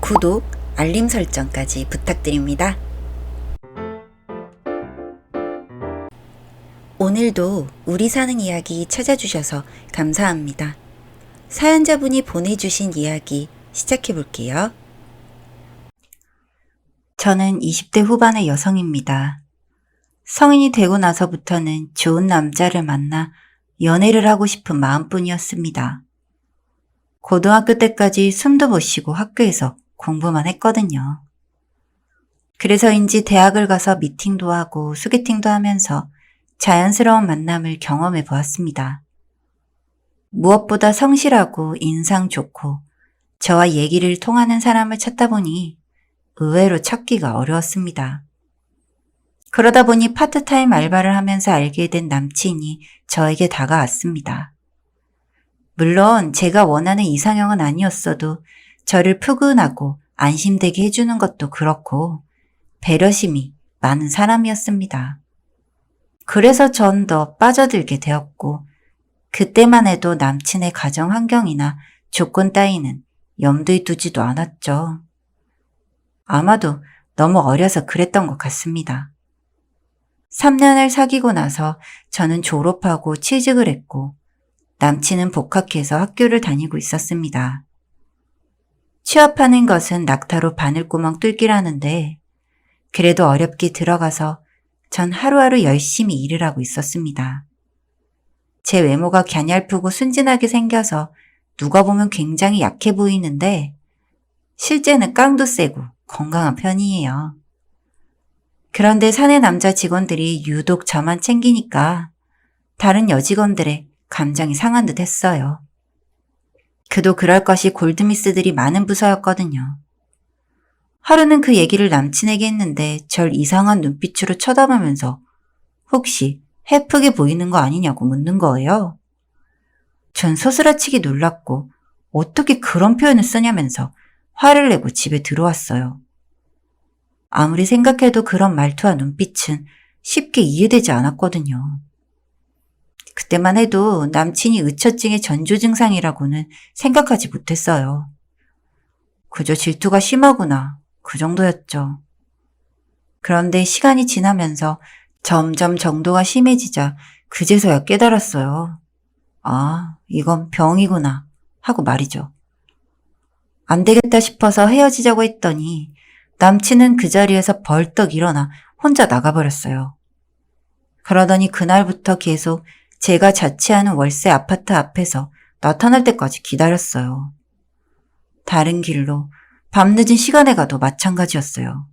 구독, 알림 설정까지 부탁드립니다. 오늘도 우리 사는 이야기 찾아주셔서 감사합니다. 사연자분이 보내주신 이야기 시작해볼게요. 저는 20대 후반의 여성입니다. 성인이 되고 나서부터는 좋은 남자를 만나 연애를 하고 싶은 마음뿐이었습니다. 고등학교 때까지 숨도 못 쉬고 학교에서 공부만 했거든요. 그래서인지 대학을 가서 미팅도 하고 소개팅도 하면서 자연스러운 만남을 경험해 보았습니다. 무엇보다 성실하고 인상 좋고 저와 얘기를 통하는 사람을 찾다 보니 의외로 찾기가 어려웠습니다. 그러다 보니 파트타임 알바를 하면서 알게 된 남친이 저에게 다가왔습니다. 물론 제가 원하는 이상형은 아니었어도 저를 푸근하고 안심되게 해주는 것도 그렇고 배려심이 많은 사람이었습니다. 그래서 전 더 빠져들게 되었고 그때만 해도 남친의 가정 환경이나 조건 따위는 염두에 두지도 않았죠. 아마도 너무 어려서 그랬던 것 같습니다. 3년을 사귀고 나서 저는 졸업하고 취직을 했고 남친은 복학해서 학교를 다니고 있었습니다. 취업하는 것은 낙타로 바늘구멍 뚫기라는데 그래도 어렵게 들어가서 전 하루하루 열심히 일을 하고 있었습니다. 제 외모가 갸냘프고 순진하게 생겨서 누가 보면 굉장히 약해 보이는데 실제는 깡도 세고 건강한 편이에요. 그런데 사내 남자 직원들이 유독 저만 챙기니까 다른 여직원들의 감정이 상한 듯 했어요. 그도 그럴 것이 골드미스들이 많은 부서였거든요. 하루는 그 얘기를 남친에게 했는데 절 이상한 눈빛으로 쳐다보면서 혹시 해프게 보이는 거 아니냐고 묻는 거예요. 전 소스라치게 놀랐고 어떻게 그런 표현을 쓰냐면서 화를 내고 집에 들어왔어요. 아무리 생각해도 그런 말투와 눈빛은 쉽게 이해되지 않았거든요. 그때만 해도 남친이 의처증의 전조 증상이라고는 생각하지 못했어요. 그저 질투가 심하구나, 그 정도였죠. 그런데 시간이 지나면서 점점 정도가 심해지자 그제서야 깨달았어요. 아, 이건 병이구나 하고 말이죠. 안 되겠다 싶어서 헤어지자고 했더니 남친은 그 자리에서 벌떡 일어나 혼자 나가버렸어요. 그러더니 그날부터 계속 제가 자취하는 월세 아파트 앞에서 나타날 때까지 기다렸어요. 다른 길로 밤늦은 시간에 가도 마찬가지였어요.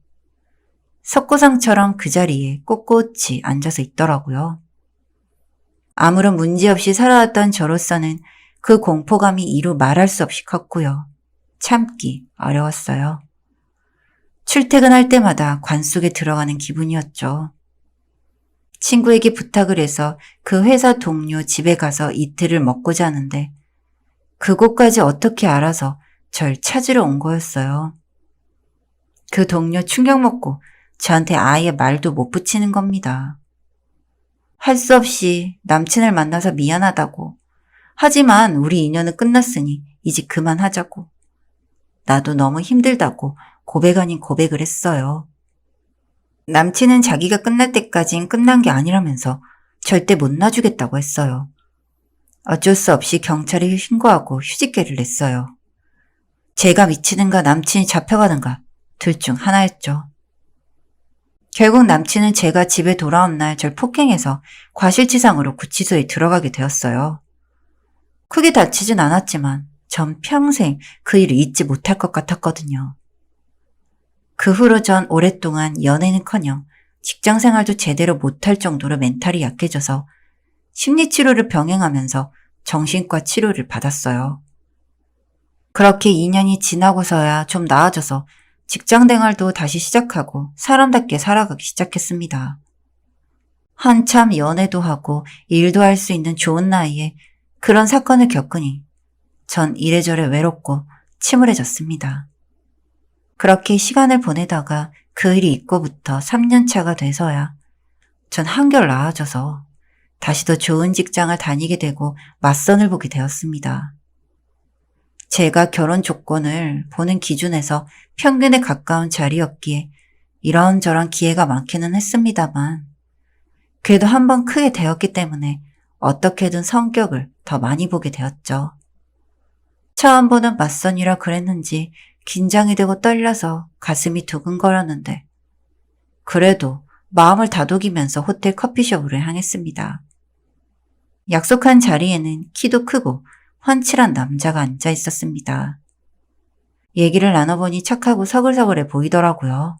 석고상처럼 그 자리에 꼿꼿이 앉아서 있더라고요. 아무런 문제 없이 살아왔던 저로서는 그 공포감이 이루 말할 수 없이 컸고요. 참기 어려웠어요. 출퇴근할 때마다 관 속에 들어가는 기분이었죠. 친구에게 부탁을 해서 그 회사 동료 집에 가서 이틀을 먹고 자는데 그곳까지 어떻게 알아서 절 찾으러 온 거였어요. 그 동료 충격 먹고 저한테 아예 말도 못 붙이는 겁니다. 할 수 없이 남친을 만나서 미안하다고. 하지만 우리 인연은 끝났으니 이제 그만하자고. 나도 너무 힘들다고 고백 아닌 고백을 했어요. 남친은 자기가 끝날 때까진 끝난 게 아니라면서 절대 못 놔주겠다고 했어요. 어쩔 수 없이 경찰에 신고하고 휴직계를 냈어요. 제가 미치든가 남친이 잡혀가든가 둘 중 하나였죠. 결국 남친은 제가 집에 돌아온 날 절 폭행해서 과실치상으로 구치소에 들어가게 되었어요. 크게 다치진 않았지만 전 평생 그 일을 잊지 못할 것 같았거든요. 그 후로 전 오랫동안 연애는커녕 직장생활도 제대로 못할 정도로 멘탈이 약해져서 심리치료를 병행하면서 정신과 치료를 받았어요. 그렇게 2년이 지나고서야 좀 나아져서 직장생활도 다시 시작하고 사람답게 살아가기 시작했습니다. 한참 연애도 하고 일도 할 수 있는 좋은 나이에 그런 사건을 겪으니 전 이래저래 외롭고 침울해졌습니다. 그렇게 시간을 보내다가 그 일이 있고부터 3년 차가 돼서야 전 한결 나아져서 다시 더 좋은 직장을 다니게 되고 맞선을 보게 되었습니다. 제가 결혼 조건을 보는 기준에서 평균에 가까운 자리였기에 이런저런 기회가 많기는 했습니다만 그래도 한 번 크게 되었기 때문에 어떻게든 성격을 더 많이 보게 되었죠. 처음 보는 맞선이라 그랬는지 긴장이 되고 떨려서 가슴이 두근거렸는데 그래도 마음을 다독이면서 호텔 커피숍으로 향했습니다. 약속한 자리에는 키도 크고 훤칠한 남자가 앉아 있었습니다. 얘기를 나눠보니 착하고 서글서글해 보이더라고요.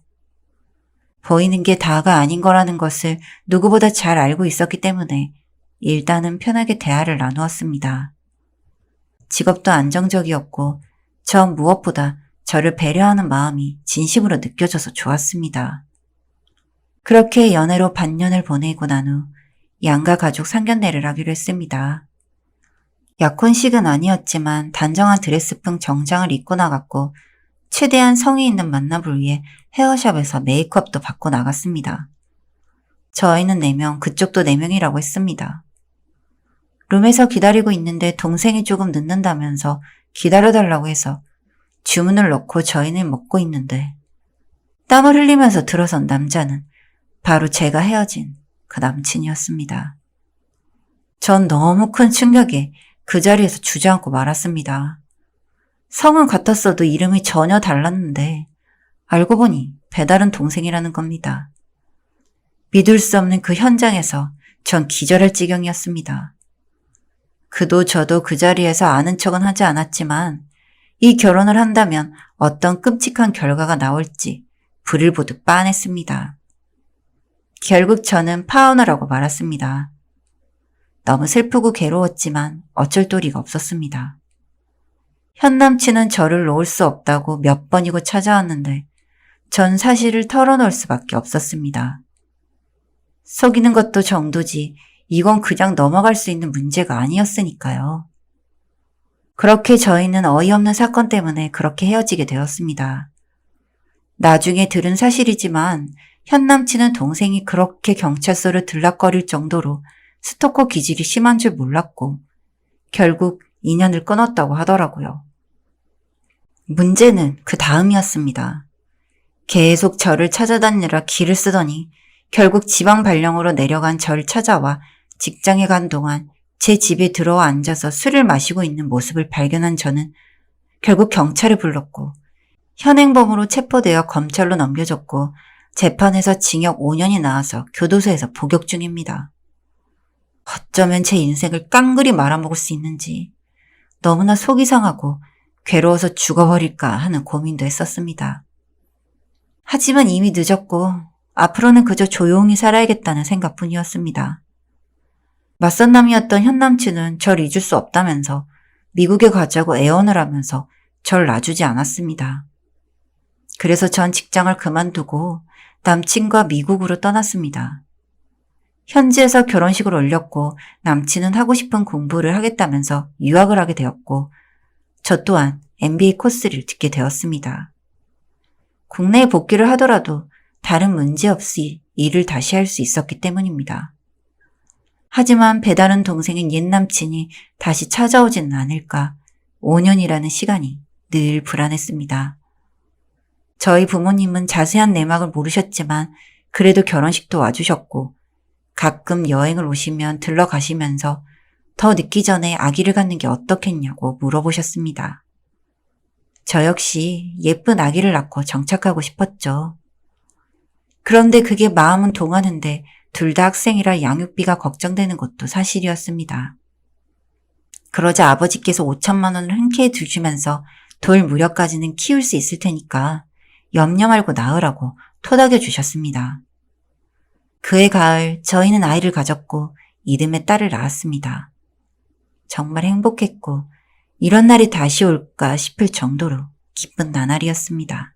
보이는 게 다가 아닌 거라는 것을 누구보다 잘 알고 있었기 때문에 일단은 편하게 대화를 나누었습니다. 직업도 안정적이었고 전 무엇보다 저를 배려하는 마음이 진심으로 느껴져서 좋았습니다. 그렇게 연애로 반년을 보내고 난 후 양가 가족 상견례를 하기로 했습니다. 약혼식은 아니었지만 단정한 드레스풍 정장을 입고 나갔고 최대한 성의 있는 만남을 위해 헤어샵에서 메이크업도 받고 나갔습니다. 저희는 4명, 그쪽도 4명이라고 했습니다. 룸에서 기다리고 있는데 동생이 조금 늦는다면서 기다려달라고 해서 주문을 넣고 저희는 먹고 있는데 땀을 흘리면서 들어선 남자는 바로 제가 헤어진 그 남친이었습니다. 전 너무 큰 충격에 그 자리에서 주저앉고 말았습니다. 성은 같았어도 이름이 전혀 달랐는데 알고 보니 배다른 동생이라는 겁니다. 믿을 수 없는 그 현장에서 전 기절할 지경이었습니다. 그도 저도 그 자리에서 아는 척은 하지 않았지만 이 결혼을 한다면 어떤 끔찍한 결과가 나올지 불을 보듯 빤했습니다. 결국 저는 파혼을 하고 말았습니다. 너무 슬프고 괴로웠지만 어쩔 도리가 없었습니다. 현 남친은 저를 놓을 수 없다고 몇 번이고 찾아왔는데 전 사실을 털어놓을 수밖에 없었습니다. 속이는 것도 정도지 이건 그냥 넘어갈 수 있는 문제가 아니었으니까요. 그렇게 저희는 어이없는 사건 때문에 그렇게 헤어지게 되었습니다. 나중에 들은 사실이지만 현 남친은 동생이 그렇게 경찰서를 들락거릴 정도로 스토커 기질이 심한 줄 몰랐고 결국 인연을 끊었다고 하더라고요. 문제는 그 다음이었습니다. 계속 저를 찾아다니느라 길을 쓰더니 결국 지방 발령으로 내려간 저를 찾아와 직장에 간 동안 제 집에 들어와 앉아서 술을 마시고 있는 모습을 발견한 저는 결국 경찰을 불렀고 현행범으로 체포되어 검찰로 넘겨졌고 재판에서 징역 5년이 나와서 교도소에서 복역 중입니다. 어쩌면 제 인생을 깡그리 말아먹을 수 있는지 너무나 속이 상하고 괴로워서 죽어버릴까 하는 고민도 했었습니다. 하지만 이미 늦었고 앞으로는 그저 조용히 살아야겠다는 생각뿐이었습니다. 맞선 남이었던 현 남친은 절 잊을 수 없다면서 미국에 가자고 애원을 하면서 절 놔주지 않았습니다. 그래서 전 직장을 그만두고 남친과 미국으로 떠났습니다. 현지에서 결혼식을 올렸고 남친은 하고 싶은 공부를 하겠다면서 유학을 하게 되었고 저 또한 MBA 코스를 듣게 되었습니다. 국내에 복귀를 하더라도 다른 문제 없이 일을 다시 할 수 있었기 때문입니다. 하지만 배다른 동생인 옛 남친이 다시 찾아오지는 않을까 5년이라는 시간이 늘 불안했습니다. 저희 부모님은 자세한 내막을 모르셨지만 그래도 결혼식도 와주셨고 가끔 여행을 오시면 들러가시면서 더 늦기 전에 아기를 갖는 게 어떻겠냐고 물어보셨습니다. 저 역시 예쁜 아기를 낳고 정착하고 싶었죠. 그런데 그게 마음은 동하는데 둘 다 학생이라 양육비가 걱정되는 것도 사실이었습니다. 그러자 아버지께서 5천만 원을 흔쾌히 주시면서 돌 무렵까지는 키울 수 있을 테니까 염려 말고 낳으라고 토닥여 주셨습니다. 그해 가을 저희는 아이를 가졌고 이듬해 딸을 낳았습니다. 정말 행복했고 이런 날이 다시 올까 싶을 정도로 기쁜 나날이었습니다.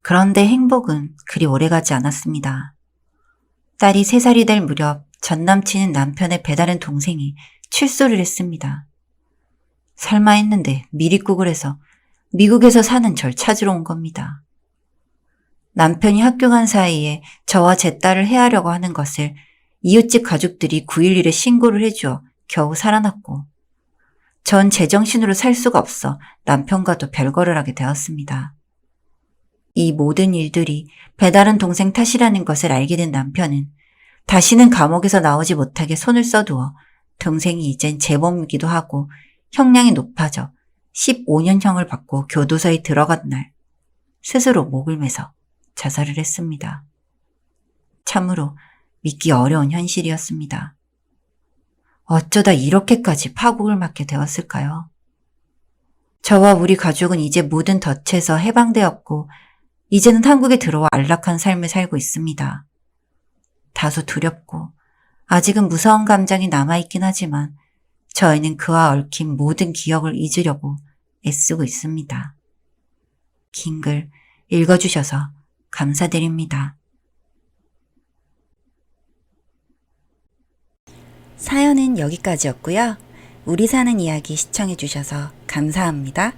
그런데 행복은 그리 오래가지 않았습니다. 딸이 3살이 될 무렵 전 남친인 남편의 배다른 동생이 출소를 했습니다. 설마 했는데 미리국을 해서 미국에서 사는 절 찾으러 온 겁니다. 남편이 학교 간 사이에 저와 제 딸을 해하려고 하는 것을 이웃집 가족들이 911에 신고를 해주어 겨우 살아났고 전 제정신으로 살 수가 없어 남편과도 별거를 하게 되었습니다. 이 모든 일들이 배다른 동생 탓이라는 것을 알게 된 남편은 다시는 감옥에서 나오지 못하게 손을 써두어 동생이 이젠 재범이기도 하고 형량이 높아져 15년형을 받고 교도소에 들어간 날 스스로 목을 매서 자살을 했습니다. 참으로 믿기 어려운 현실이었습니다. 어쩌다 이렇게까지 파국을 맞게 되었을까요? 저와 우리 가족은 이제 모든 덫에서 해방되었고 이제는 한국에 들어와 안락한 삶을 살고 있습니다. 다소 두렵고 아직은 무서운 감정이 남아있긴 하지만 저희는 그와 얽힌 모든 기억을 잊으려고 애쓰고 있습니다. 긴 글 읽어주셔서 감사드립니다. 사연은 여기까지였고요. 우리 사는 이야기 시청해주셔서 감사합니다.